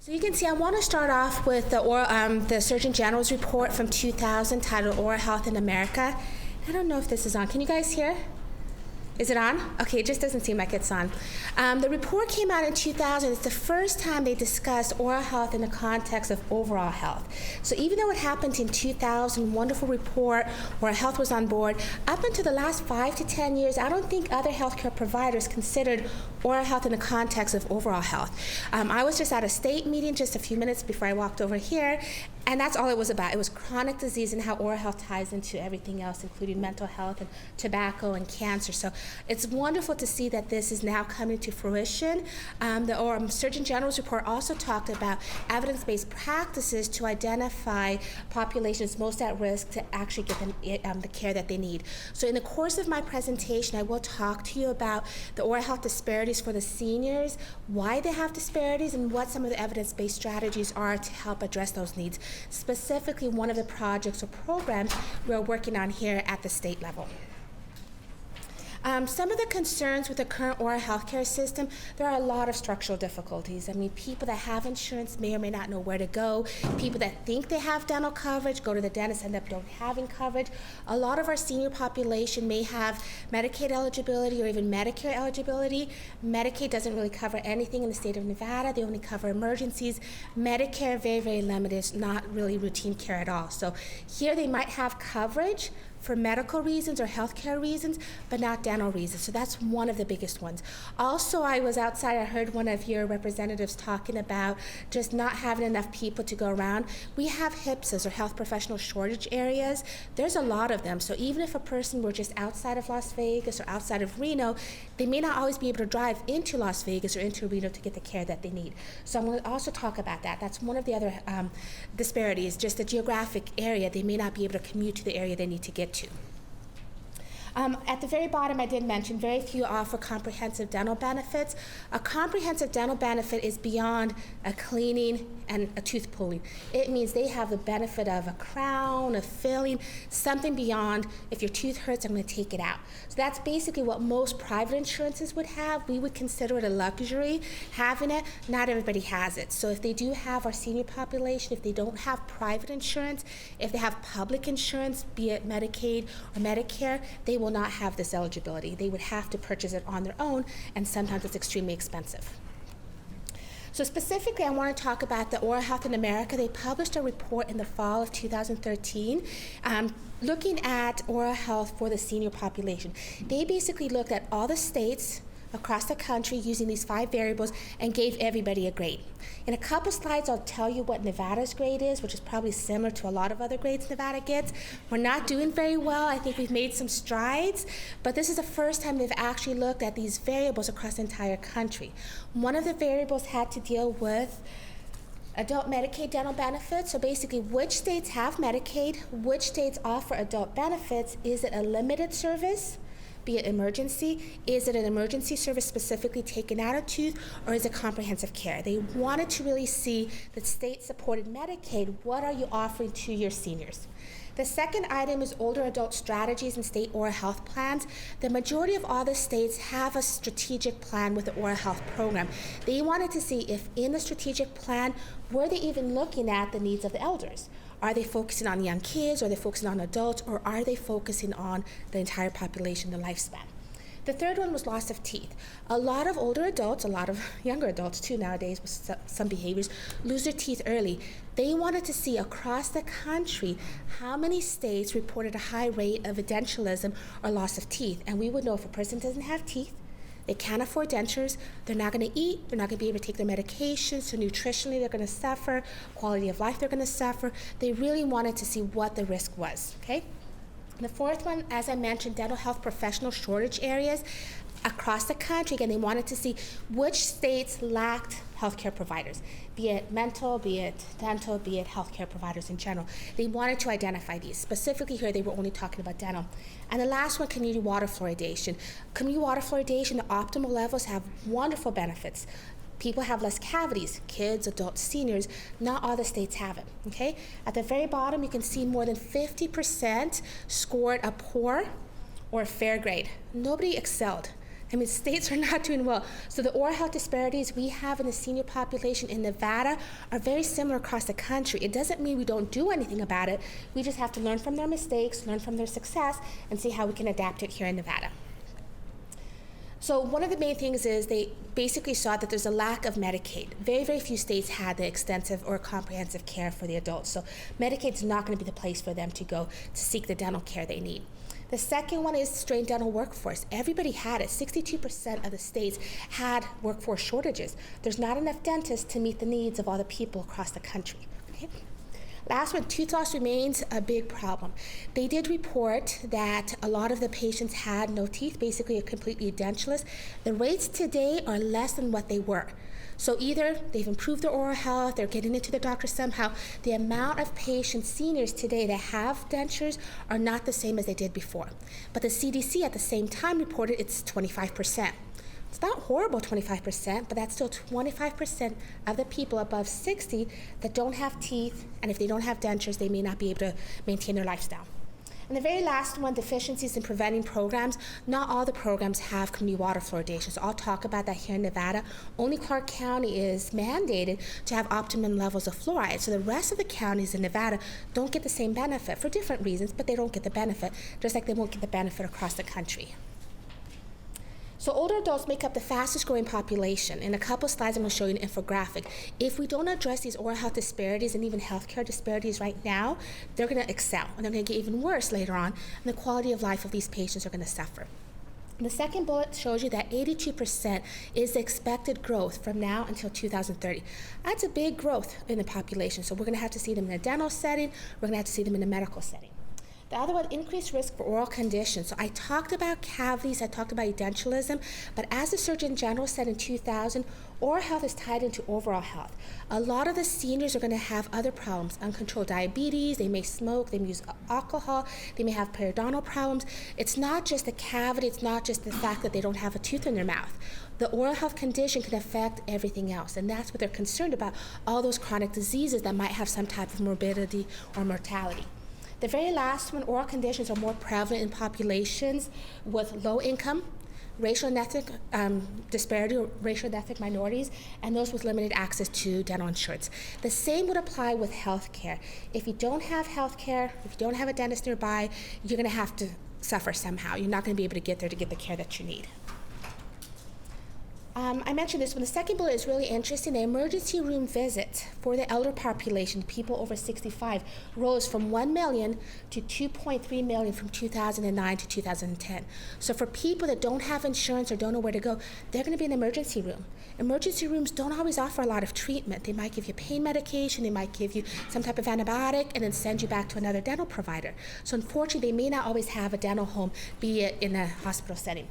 So you can see I want to start off with the Surgeon General's report from 2000 titled Oral Health in America. I don't know if this is on. Can you guys hear? Is it on? Okay, it just doesn't seem like it's on. The report came out in 2000. It's the first time they discussed oral health in the context of overall health. So even though it happened in 2000, wonderful report, oral health was on board, up until the last 5 to 10 years, I don't think other healthcare providers considered oral health in the context of overall health. I was just at a state meeting just a few minutes before I walked over here, and that's all it was about. It was chronic disease and how oral health ties into everything else, including mental health and tobacco and cancer. So it's wonderful to see that this is now coming to fruition. The Surgeon General's report also talked about evidence-based practices to identify populations most at risk to actually get them the care that they need. So in the course of my presentation, I will talk to you about the oral health disparities for the seniors, why they have disparities, and what some of the evidence-based strategies are to help address those needs. Specifically, one of the projects or programs we're working on here at the state level. Some of the concerns with the current oral health care system, there are a lot of structural difficulties. I mean, people that have insurance may or may not know where to go. People that think they have dental coverage, go to the dentist, end up not having coverage. A lot of our senior population may have Medicaid eligibility or even Medicare eligibility. Medicaid doesn't really cover anything in the state of Nevada. They only cover emergencies. Medicare, very, very limited, not really routine care at all. So here they might have coverage for medical reasons or healthcare reasons, but not dental reasons. So that's one of the biggest ones. Also, I was outside, I heard one of your representatives talking about just not having enough people to go around. We have HPSAs or health professional shortage areas. There's a lot of them. So even if a person were just outside of Las Vegas or outside of Reno, they may not always be able to drive into Las Vegas or into Reno to get the care that they need. So I'm going to also talk about that. That's one of the other disparities, just the geographic area. They may not be able to commute to the area they need to get to. At the very bottom, I did mention very few offer comprehensive dental benefits. A comprehensive dental benefit is beyond a cleaning and a tooth pulling. It means they have the benefit of a crown, a filling, something beyond, if your tooth hurts, I'm going to take it out. So that's basically what most private insurances would have. We would consider it a luxury having it. Not everybody has it. So if they do have our senior population, if they don't have private insurance, if they have public insurance, be it Medicaid or Medicare, they will not have this eligibility. They would have to purchase it on their own, and sometimes it's extremely expensive. So specifically, I want to talk about the Oral Health in America. They published a report in the fall of 2013 looking at oral health for the senior population. They basically looked at all the states across the country using these 5 variables and gave everybody a grade. In a couple slides, I'll tell you what Nevada's grade is, which is probably similar to a lot of other grades Nevada gets. We're not doing very well. I think we've made some strides, but this is the first time they've actually looked at these variables across the entire country. One of the variables had to deal with adult Medicaid dental benefits. So basically, which states have Medicaid, which states offer adult benefits, is it a limited service, be it emergency, is it an emergency service specifically taken out a tooth, or is it comprehensive care? They wanted to really see that state-supported Medicaid, what are you offering to your seniors? The second item is older adult strategies and state oral health plans. The majority of all the states have a strategic plan with the oral health program. They wanted to see if in the strategic plan, were they even looking at the needs of the elders? Are they focusing on young kids, or are they focusing on adults, or are they focusing on the entire population, the lifespan? The third one was loss of teeth. A lot of older adults, a lot of younger adults too nowadays with some behaviors, lose their teeth early. They wanted to see across the country how many states reported a high rate of edentulosum or loss of teeth. And we would know if a person doesn't have teeth, they can't afford dentures, they're not going to eat, they're not going to be able to take their medications, so nutritionally they're going to suffer, quality of life they're going to suffer. They really wanted to see what the risk was, okay? And the fourth one, as I mentioned, dental health professional shortage areas across the country. Again, they wanted to see which states lacked healthcare providers, be it mental, be it dental, be it healthcare providers in general. They wanted to identify these. Specifically here, they were only talking about dental. And the last one, community water fluoridation. Community water fluoridation, the optimal levels have wonderful benefits. People have less cavities, kids, adults, seniors. Not all the states have it, okay? At the very bottom, you can see more than 50% scored a poor or a fair grade. Nobody excelled. I mean, states are not doing well. So the oral health disparities we have in the senior population in Nevada are very similar across the country. It doesn't mean we don't do anything about it. We just have to learn from their mistakes, learn from their success, and see how we can adapt it here in Nevada. So one of the main things is they basically saw that there's a lack of Medicaid. Very, very few states had the extensive or comprehensive care for the adults. So Medicaid's not going to be the place for them to go to seek the dental care they need. The second one is strained dental workforce. Everybody had it. 62% of the states had workforce shortages. There's not enough dentists to meet the needs of all the people across the country. Okay? Last one, tooth loss remains a big problem. They did report that a lot of the patients had no teeth, basically are completely dentureless. The rates today are less than what they were. So either they've improved their oral health, they're getting into the doctor somehow. The amount of patients, seniors today that have dentures are not the same as they did before. But the CDC at the same time reported it's 25%. It's not horrible, 25%, but that's still 25% of the people above 60 that don't have teeth, and if they don't have dentures, they may not be able to maintain their lifestyle. And the very last one, deficiencies in preventing programs. Not all the programs have community water fluoridation, so I'll talk about that here in Nevada. Only Clark County is mandated to have optimum levels of fluoride, so the rest of the counties in Nevada don't get the same benefit for different reasons, but they don't get the benefit, just like they won't get the benefit across the country. So older adults make up the fastest growing population. In a couple slides, I'm going to show you an infographic. If we don't address these oral health disparities and even healthcare disparities right now, they're going to excel, and they're going to get even worse later on, and the quality of life of these patients are going to suffer. And the second bullet shows you that 82% is the expected growth from now until 2030. That's a big growth in the population, so we're going to have to see them in a dental setting, we're going to have to see them in a medical setting. The other one, increased risk for oral conditions. So I talked about cavities, I talked about edentulosum, but as the Surgeon General said in 2000, oral health is tied into overall health. A lot of the seniors are going to have other problems, uncontrolled diabetes, they may smoke, they may use alcohol, they may have periodontal problems. It's not just the cavity, it's not just the fact that they don't have a tooth in their mouth. The oral health condition can affect everything else, and that's what they're concerned about, all those chronic diseases that might have some type of morbidity or mortality. The very last one, oral conditions are more prevalent in populations with low income, racial and ethnic disparity, or racial and ethnic minorities, and those with limited access to dental insurance. The same would apply with health care. If you don't have health care, if you don't have a dentist nearby, you're going to have to suffer somehow. You're not going to be able to get there to get the care that you need. I mentioned this one. The second bullet is really interesting. The emergency room visits for the elder population, people over 65, rose from 1 million to 2.3 million from 2009 to 2010. So for people that don't have insurance or don't know where to go, they're going to be in the emergency room. Emergency rooms don't always offer a lot of treatment. They might give you pain medication, they might give you some type of antibiotic, and then send you back to another dental provider. So unfortunately, they may not always have a dental home, be it in a hospital setting.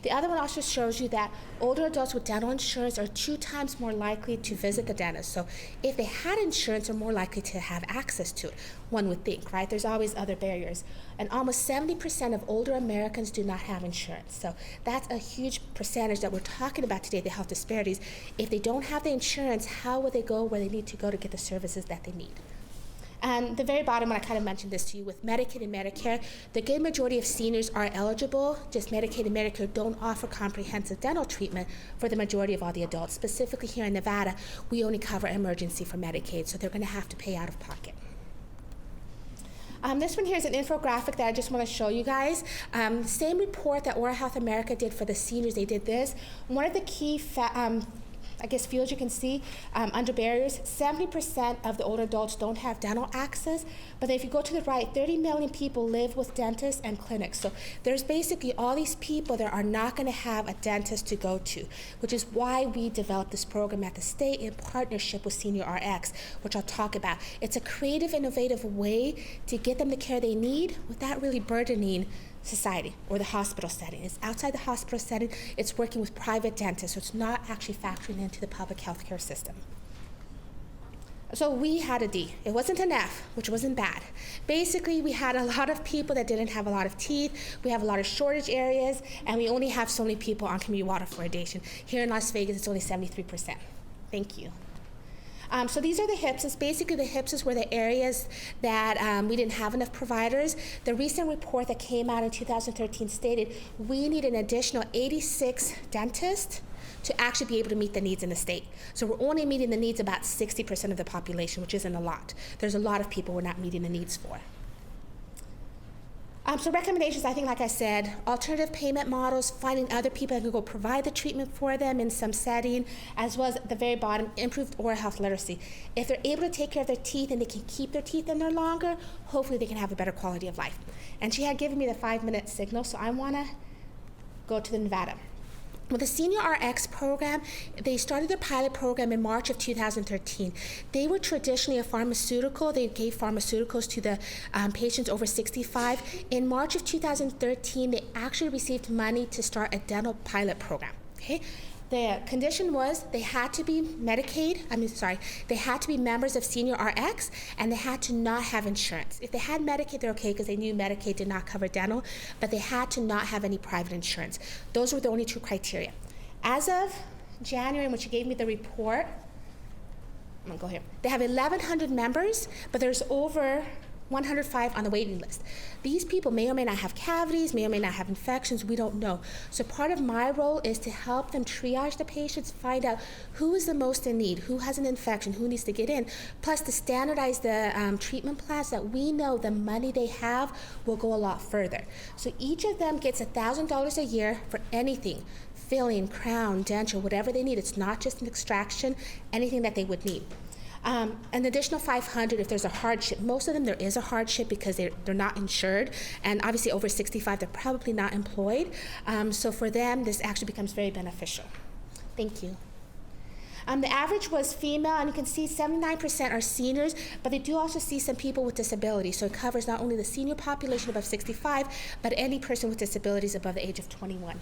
The other one also shows you that older adults with dental insurance are 2 times more likely to visit the dentist. So if they had insurance, they're more likely to have access to it, one would think, right? There's always other barriers. And almost 70% of older Americans do not have insurance. So that's a huge percentage that we're talking about today, the health disparities. If they don't have the insurance, how will they go where they need to go to get the services that they need? And the very bottom, and I kind of mentioned this to you, with Medicaid and Medicare, the good majority of seniors are eligible. Just Medicaid and Medicare don't offer comprehensive dental treatment for the majority of all the adults. Specifically here in Nevada, we only cover emergency for Medicaid, so they're going to have to pay out of pocket. This one here is an infographic that I just want to show you guys. Same report that Oral Health America did for the seniors, they did this. One of the key fields you can see under barriers, 70% of the older adults don't have dental access, but if you go to the right, 30 million people live with dentists and clinics. So there's basically all these people that are not going to have a dentist to go to, which is why we developed this program at the state in partnership with Senior RX, which I'll talk about. It's a creative, innovative way to get them the care they need without really burdening society or the hospital setting. It's outside the hospital setting, it's working with private dentists, so it's not actually factoring into the public healthcare system. So we had a D. It wasn't an F, which wasn't bad. Basically, we had a lot of people that didn't have a lot of teeth, we have a lot of shortage areas, and we only have so many people on community water fluoridation. Here in Las Vegas, it's only 73%. Thank you. So these are the HIPSs. Basically, the HIPSs were the areas that we didn't have enough providers. The recent report that came out in 2013 stated we need an additional 86 dentists to actually be able to meet the needs in the state. So we're only meeting the needs about 60% of the population, which isn't a lot. There's a lot of people we're not meeting the needs for. So recommendations, I think, like I said, alternative payment models, finding other people that can go provide the treatment for them in some setting, as well as at the very bottom, improved oral health literacy. If they're able to take care of their teeth and they can keep their teeth in there longer, hopefully they can have a better quality of life. And she had given me the 5-minute signal, so I want to go to the Nevada. With the Senior RX program, they started their pilot program in March of 2013. They were traditionally a pharmaceutical. They gave pharmaceuticals to the patients over 65. In March of 2013, they actually received money to start a dental pilot program. Okay. The condition was they had to be they had to be members of Senior RX, and they had to not have insurance. If they had Medicaid, they're okay because they knew Medicaid did not cover dental, but they had to not have any private insurance. Those were the only two criteria. As of January, when she gave me the report, I'm gonna go here. They have 1,100 members, but there's over 105 on the waiting list. These people may or may not have cavities, may or may not have infections, we don't know. So part of my role is to help them triage the patients, find out who is the most in need, who has an infection, who needs to get in, plus to standardize the treatment plans that we know the money they have will go a lot further. So each of them gets $1,000 a year for anything, filling, crown, denture, whatever they need. It's not just an extraction, anything that they would need. An additional $500 if there's a hardship. Most of them, there is a hardship because they're not insured, and obviously over 65, they're probably not employed. So for them, this actually becomes very beneficial. Thank you. The average was female, and you can see 79% are seniors, but they do also see some people with disabilities. So it covers not only the senior population above 65, but any person with disabilities above the age of 21.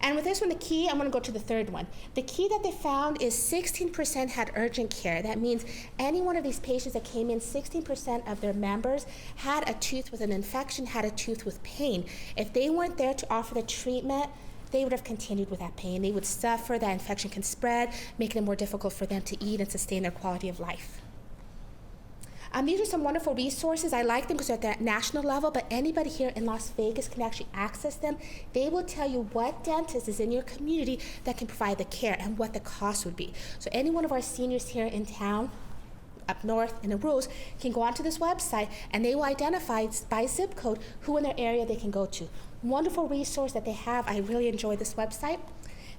And with this one, the key, I'm going to go to the third one. The key that they found is 16% had urgent care. That means any one of these patients that came in, 16% of their members had a tooth with an infection, had a tooth with pain. If they weren't there to offer the treatment, they would have continued with that pain. They would suffer, that infection can spread, making it more difficult for them to eat and sustain their quality of life. These are some wonderful resources. I like them because they're at that national level, but anybody here in Las Vegas can actually access them. They will tell you what dentist is in your community that can provide the care and what the cost would be. So any one of our seniors here in town, up north in the rules, can go onto this website and they will identify by zip code who in their area they can go to. Wonderful resource that they have. I really enjoy this website.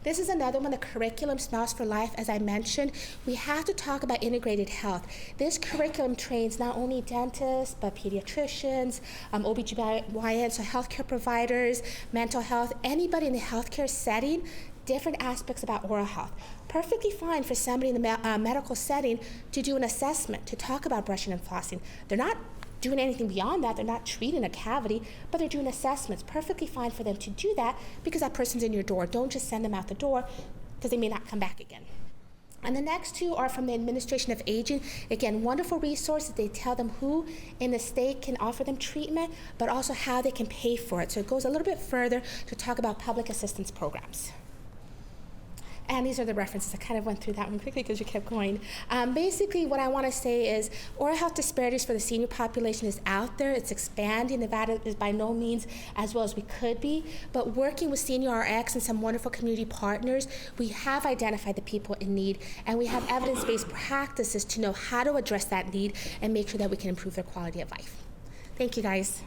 This is another one, the curriculum Smiles for Life. As I mentioned, we have to talk about integrated health. This curriculum trains not only dentists, but pediatricians, OB/GYNs, so healthcare providers, mental health, anybody in the healthcare setting, different aspects about oral health. Perfectly fine for somebody in the medical setting to do an assessment, to talk about brushing and flossing. They're not doing anything beyond that. They're not treating a cavity, but they're doing assessments. Perfectly fine for them to do that because that person's in your door. Don't just send them out the door because they may not come back again. And the next two are from the Administration of Aging. Again, wonderful resources. They tell them who in the state can offer them treatment, but also how they can pay for it. So it goes a little bit further to talk about public assistance programs. And these are the references. I kind of went through that one quickly because you kept going. Basically, what I want to say is oral health disparities for the senior population is out there. It's expanding. Nevada is by no means as well as we could be. But working with Senior RX and some wonderful community partners, we have identified the people in need, and we have evidence-based practices to know how to address that need and make sure that we can improve their quality of life. Thank you, guys.